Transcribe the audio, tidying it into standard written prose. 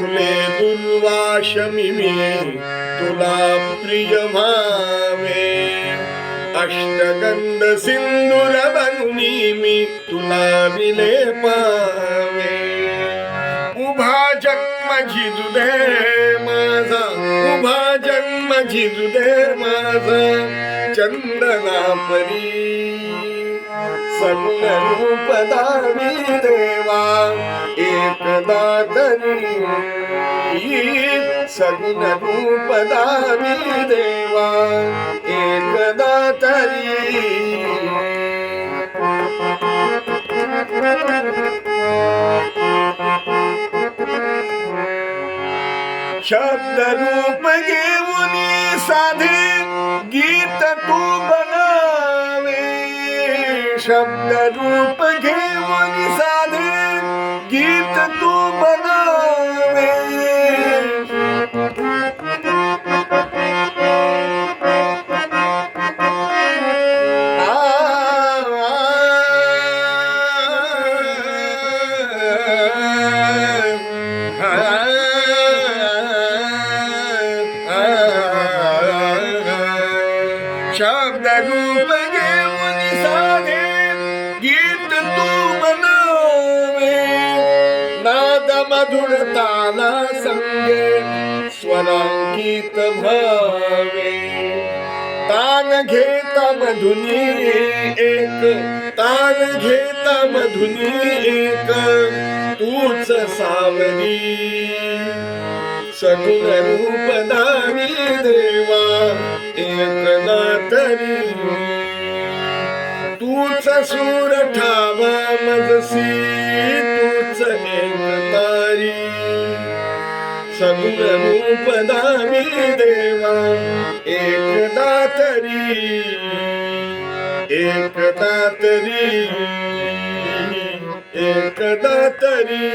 फुले दुर्वाशमी तुला प्रिय भावे अष्टगंध सिंदूर बनूनी मी तुला विले पावे उभा जन्म झिजुदे माझा उभा जन्म झिजुदे माझा चंदना परी सगुण रूप दावी देवा एकदा तरी सगुण रूप दावी देवा एकदा तरी शब्द रूप घेऊन साधे गीत तू बनावे शब्द रूप घेऊन साधे गीत तू बनावे शब्द रूप घेऊन साधे गीत तू बनावे नाद मधुर ताला संगे स्वरांकित भावे तान घेता मधुनी एक तान घेता मधुनी एक तूच सावरी सगुण रूप दावी देवा एकदा तरी तूच सूर ठावा मजसी तूच एक तारी सगुण रूप दावी देवा एकदा तरी एकदा तरी एकदा तरी